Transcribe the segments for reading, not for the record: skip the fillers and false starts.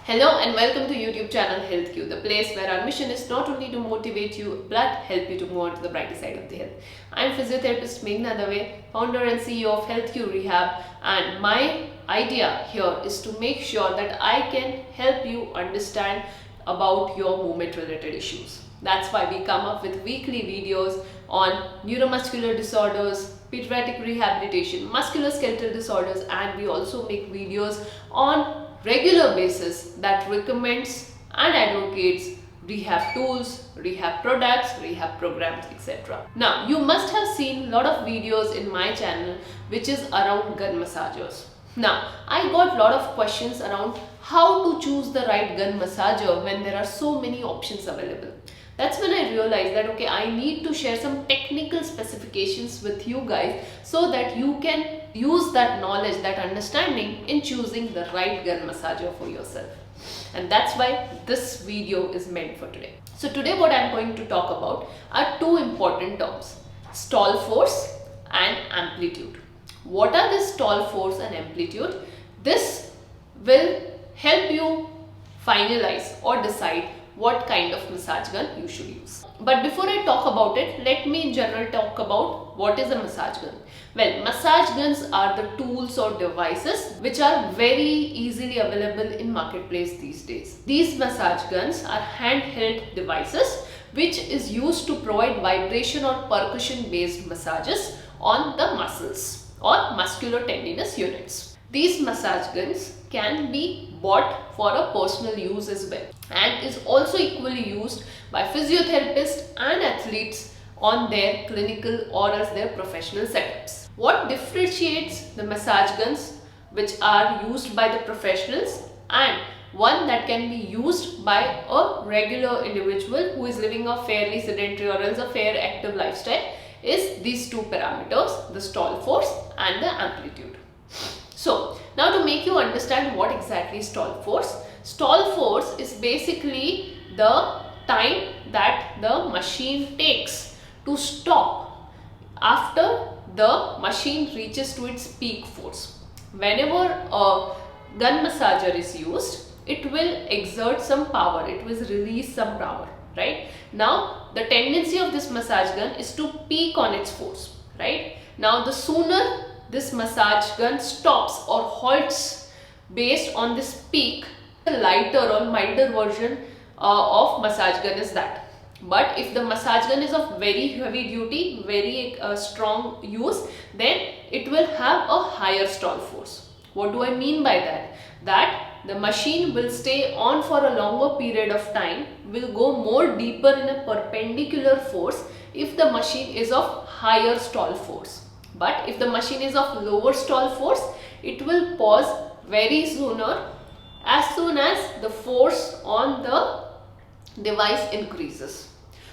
Hello and welcome to YouTube channel HealthQ, the place where our mission is not only to motivate you but help you to move on to the brighter side of the health. I am physiotherapist Meghna Dave, founder and CEO of HealthQ Rehab, and my idea here is to make sure that I can help you understand about your movement related issues. That's why we come up with weekly videos on neuromuscular disorders, pediatric rehabilitation, musculoskeletal disorders, and we also make videos on regular basis that recommends and advocates rehab tools, rehab products, rehab programs, etc. Now, you must have seen a lot of videos in my channel which is around gun massagers. Now, I got a lot of questions around how to choose the right gun massager when there are so many options available. That's when I realized that okay, I need to share some technical specifications with you guys so that you can use that knowledge, that understanding in choosing the right gun massager for yourself. And that's why this video is meant for today. So today what I'm going to talk about are two important terms: stall force and amplitude. What are this stall force and amplitude? This will help you finalize or decide what kind of massage gun you should use. But before I talk about it, let me in general talk about what is a massage gun. Well, massage guns are the tools or devices which are very easily available in marketplace these days. These massage guns are handheld devices which is used to provide vibration or percussion based massages on the muscles or muscular tendinous units. These massage guns can be bought for a personal use as well and is also equally used by physiotherapists and athletes on their clinical or as their professional setups. What differentiates the massage guns which are used by the professionals and one that can be used by a regular individual who is living a fairly sedentary or else a fair active lifestyle is these two parameters, the stall force and the amplitude. So now to make you understand what exactly is stall force is basically the time that the machine takes to stop after the machine reaches to its peak force. Whenever a gun massager is used, it will exert some power, it will release some power, right? Now the tendency of this massage gun is to peak on its force, right? Now the sooner this massage gun stops or halts based on this peak, the lighter or milder version of massage gun is that. But if the massage gun is of very heavy duty, very strong use, then it will have a higher stall force. What do I mean by that? That the machine will stay on for a longer period of time, will go more deeper in a perpendicular force if the machine is of higher stall force. But if the machine is of lower stall force, it will pause very sooner as soon as the force on the device increases.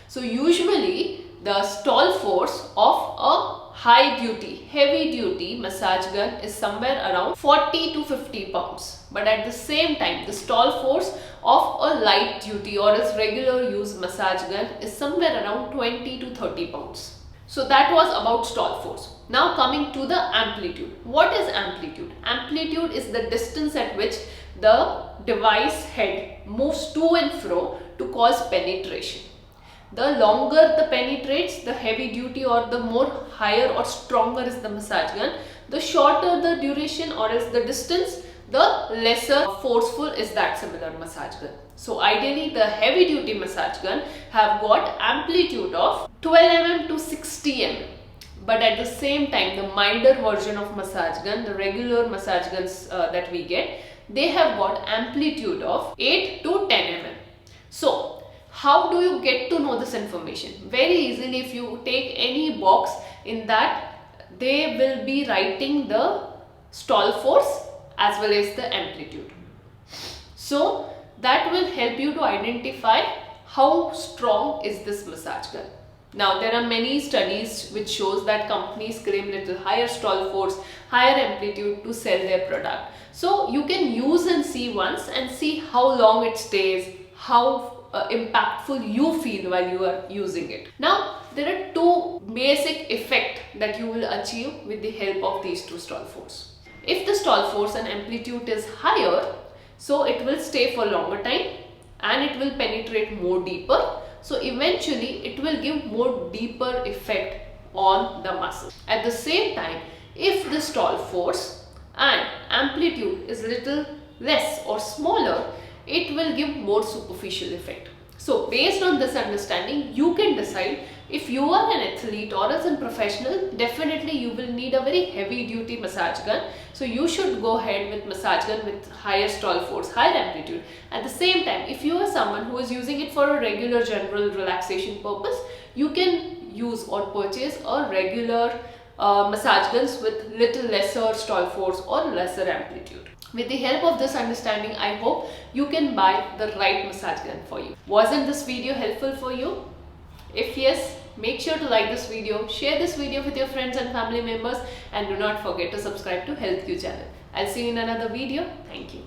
So usually the stall force of a high duty, heavy duty massage gun is somewhere around 40 to 50 pounds. But at the same time, the stall force of a light duty or its regular use massage gun is somewhere around 20 to 30 pounds. So that was about stall force. Now coming to the amplitude. What is amplitude? Amplitude is the distance at which the device head moves to and fro to cause penetration. The longer the penetrates, the heavy duty or the more higher or stronger is the massage gun, the shorter the duration or else the distance, the lesser forceful is that similar massage gun. So ideally the heavy duty massage gun have got amplitude of 12 mm to 60 mm. But at the same time, the milder version of massage gun, the regular massage guns that we get, they have got amplitude of 8 to 10 mm. So how do you get to know this information? Very easily, if you take any box, in that they will be writing the stall force as well as the amplitude. So that will help you to identify how strong is this massage gun. Now there are many studies which shows that companies claim little higher stall force, higher amplitude to sell their product. So you can use and see once and see how long it stays, how impactful you feel while you are using it. Now there are two basic effects that you will achieve with the help of these two stall force. If the stall force and amplitude is higher, so it will stay for longer time and it will penetrate more deeper. So eventually it will give more deeper effect on the muscle. At the same time, if the stall force and amplitude is little less or smaller, it will give more superficial effect. So based on this understanding, you can decide if you are an athlete or as a professional, definitely you will need a very heavy duty massage gun. So you should go ahead with massage gun with higher stall force, higher amplitude. At the same time, if you are someone who is using it for a regular general relaxation purpose, you can use or purchase a regular massage guns with little lesser stall force or lesser amplitude. With the help of this understanding, I hope you can buy the right massage gun for you. Wasn't this video helpful for you? If yes, make sure to like this video, share this video with your friends and family members, and do not forget to subscribe to HealthQ channel. I'll see you in another video. Thank you.